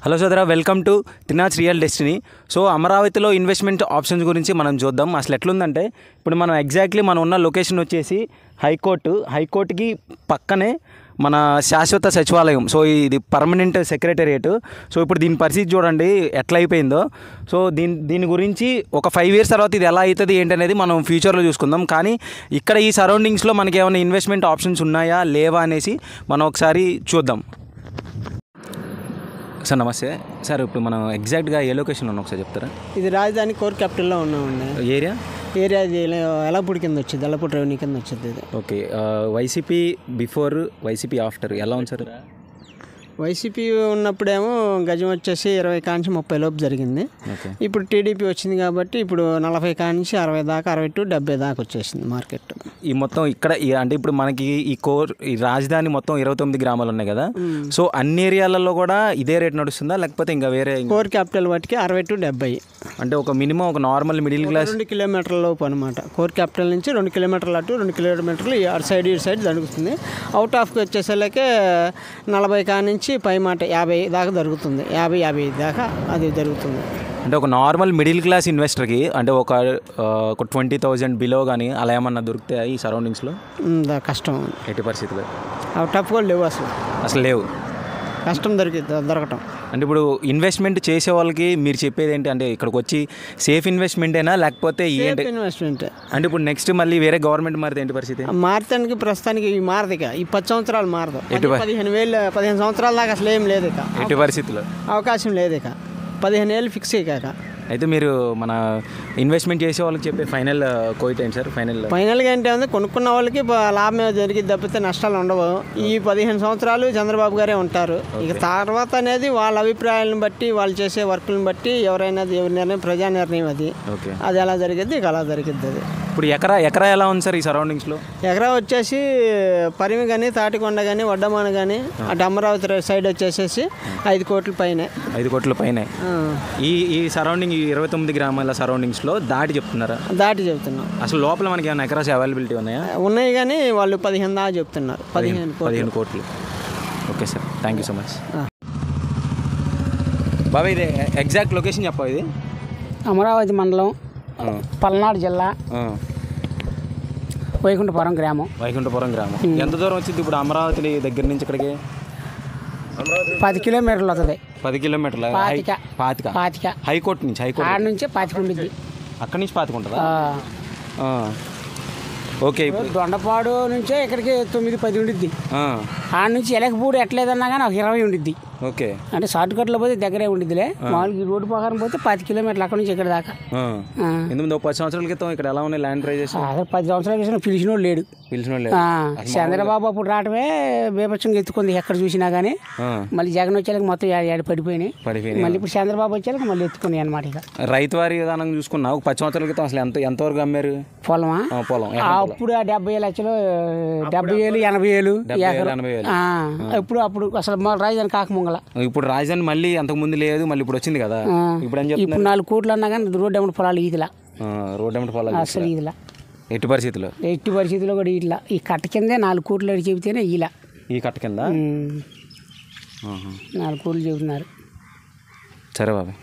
Hello సోదరా, welcome to Trinath real destiny. So అమరావతిలో investment options గురించి మనం చూద్దాం. అసలు ఎట్లుందంటే ఇప్పుడు మనం ఎగ్జాక్ట్లీ మనం ఉన్న లొకేషన్ వచ్చేసి హైకోర్టుకి పక్కనే మన శాశ్వత సచివాలయం. సో ఇది పర్మనెంట్ సెక్రటేరియట్. సో ఇప్పుడు దీని పరిస్థితి చూడండి ఎట్లా అయిపోయిందో. సో దీని గురించి ఒక 5 years తర్వాత ఇది ఎలా అవుతుంది ఏంటనేది మనం ఫ్యూచర్లో చూసుకుందాం. కానీ ఇక్కడ ఈ సరౌండింగ్స్లో మనకి ఏమైనా ఇన్వెస్ట్మెంట్ ఆప్షన్స్ ఉన్నాయా లేవా అనేసి మనం ఒకసారి చూద్దాం. సార్ నమస్తే సార్, ఇప్పుడు మనం ఎగ్జాక్ట్గా ఏ లొకేషన్ ఉన్నాం ఒకసారి చెప్తారా? ఇది రాజధాని కోర్ క్యాపిటల్లో ఉన్నామండి. ఏరియా ఇది ఎలపూడి కింద వచ్చింది, ఎలపూడి రెవెన్యూ కింద వచ్చింది ఇది. Okay, YCP before, YCP after ఎలా ఉంది సార్? వైసీపీ ఉన్నప్పుడేమో గజం వచ్చేసి 20 కాంచి 30 లోపు జరిగింది. ఇప్పుడు టీడీపీ వచ్చింది కాబట్టి ఇప్పుడు 40 కాంచి 60 దాకా, 60 to 70 దాకా వచ్చేసింది మార్కెట్. ఈ మొత్తం ఇక్కడ అంటే ఇప్పుడు మనకి ఈ రాజధాని మొత్తం 29 గ్రామాలు ఉన్నాయి కదా. సో అన్ని ఏరియాలలో కూడా ఇదే రేట్ నడుస్తుందా లేకపోతే ఇంకా వేరే? కోర్ క్యాపిటల్ వాటికి 60 to 70, అంటే ఒక మినిమం ఒక నార్మల్ మిడిల్ క్లాస్ 2 kilometerల లోపు అనమాట. కోర్ క్యాపిటల్ నుంచి 2 kilometerలు అటు 2 kilometerలు అటు సైడ్ ఇటు సైడ్ జరుగుతుంది. అవుట్ ఆఫ్కి వచ్చేసరికి 40 కానించి పై మాట 50 దాకా జరుగుతుంది. 50-55 దాకా అది జరుగుతుంది. అంటే ఒక నార్మల్ మిడిల్ క్లాస్ ఇన్వెస్టర్కి అంటే ఒక 20,000 బిలో కానీ అలా ఏమన్నా దొరుకుతాయి ఈ సరౌండింగ్స్లో? కష్టం, ఎట్టి పరిస్థితులు అవుట్ ఆఫ్ కూడా లేవు, అసలు లేవు, కష్టం దొరకటం. అంటే ఇప్పుడు ఇన్వెస్ట్మెంట్ చేసే వాళ్ళకి మీరు చెప్పేది ఏంటి అంటే ఇక్కడికి వచ్చి సేఫ్ ఇన్వెస్ట్మెంటేనా లేకపోతే ఏంటి? ఇన్వెస్ట్మెంట్ అంటే ఇప్పుడు నెక్స్ట్ మళ్ళీ వేరే గవర్నమెంట్ మారితే ఏంటి పరిస్థితి? మారతానికి ప్రస్తుతానికి మారదు, ఇక ఈ 10 సంవత్సరాలు మారదు. 15 సంవత్సరాల దాకా అసలు ఏం లేదు, ఇక ఎట్టి పరిస్థితుల్లో అవకాశం లేదు. ఇక 15 ఏళ్ళు ఫిక్స్ ఇక. అయితే మీరు మన ఇన్వెస్ట్మెంట్ చేసే వాళ్ళకి చెప్పే ఫైనల్ కోయిట్ ఏంటి సార్? ఫైనల్గా ఏంటి ఉంది, కొనుక్కున్న వాళ్ళకి లాభం జరిగింది తప్పితే నష్టాలు ఉండవు. ఈ 15 సంవత్సరాలు చంద్రబాబు గారే ఉంటారు. ఇక తర్వాత అనేది వాళ్ళ అభిప్రాయాలను బట్టి, వాళ్ళు చేసే వర్కులను బట్టి ఎవరైనా ఎవరి నిర్ణయం, ప్రజా నిర్ణయం అది ఎలా జరిగిద్ది, ఇక అలా జరిగిద్ది. అది ఇప్పుడు ఎకరా ఎలా ఉంది సార్ ఈ సరౌండింగ్స్లో? ఎకరా వచ్చేసి పరిమి కానీ, తాటికొండ కానీ, వడ్డమాన కానీ, అటు అమరావతి సైడ్ వచ్చేసేసి 5 కోట్ల పైనే. 5 కోట్ల పైనే. ఈ సరౌండింగ్ 29 గ్రామాల సరౌండింగ్స్లో దాటి చెప్తున్నారా? దాటి చెప్తున్నాం. అసలు లోపల మనకి ఏమైనా ఎకరాస్ అవైలబిలిటీ ఉన్నాయా? ఉన్నాయి, కానీ వాళ్ళు 15 దాకా చెప్తున్నారు. 15 కోట్లు. Okay sir, thank you so much. బాబా ఇది ఎగ్జాక్ట్ లొకేషన్ చెప్పావు? ఇది అమరావతి మండలం, పల్నాడు జిల్లా, వైకుంఠపురం గ్రామం. ఎంత దూరం వచ్చింది ఇప్పుడు అమరావతి దగ్గర నుంచి ఇక్కడికి? 10 కిలోమీటర్లు అవుతుంది. 10 కిలోమీటర్ల? 25 హైకోర్టు నుంచి? ఆడ నుంచి 25 ఉంటుంది. అక్కడి నుంచి 25 ఉంటుందా? ఓకే. ఇప్పుడు దొండపాడు నుంచే ఇక్కడికి 9-10 ఉండిద్ది. ఆడ నుంచి ఎలకపూడి ఎట్లేదన్నా కానీ ఒక 20 ఉండిద్ది. ఓకే, అంటే షార్ట్ కట్లో పోతే దగ్గరే ఉండిద్దిలే. మామూలుగా రోడ్డు ప్రకారం పోతే 10 కిలోమీటర్లు అక్కడ నుంచి ఇక్కడ దాకా. 10 సంవత్సరాల క్రితం ఇక్కడ ఎలా ఉన్నాయి ల్యాండ్ ప్రైజెస్? 10 సంవత్సరాల క్రితం పిలిచినోడు లేడు. చంద్రబాబు అప్పుడు రావటమే బేపచ్చంగా ఎత్తుకుంది ఎక్కడ చూసినా కానీ. మళ్ళీ జగన్ వచ్చేలాగా మొత్తం పడిపోయినాయి. మళ్ళీ ఇప్పుడు చంద్రబాబు వచ్చేలాగా మళ్ళీ ఎత్తుకున్నాయి అనమాట. ఇక రైతు వారి విధానం చూసుకున్నా 10 సంవత్సరాల క్రితం అసలు ఎంతవరకు అమ్మారు పొలం? అప్పుడు 70 లక్షలు, 70,000, 80,000. అప్పుడు అసలు రాజధాని కాకముంగల. ఇప్పుడు రాజధాని మళ్ళీ అంతకు ముందు లేదు, మళ్ళీ ఇప్పుడు వచ్చింది కదా. ఇప్పుడు 4 కోట్లు అన్నా కానీ రోడ్డు ఎమ్మటి పొలాలు ఈదిలా. అసలు ఈదిలా ఎట్టి పరిస్థితుల్లో కూడా ఇట్లా ఈ కట్ట కిందే 4 కోట్లు అడిగి చెబితేనే ఇలా. ఈ కట్ట కింద 4 కోట్లు చెబుతున్నారు. సరే బాబాయ్.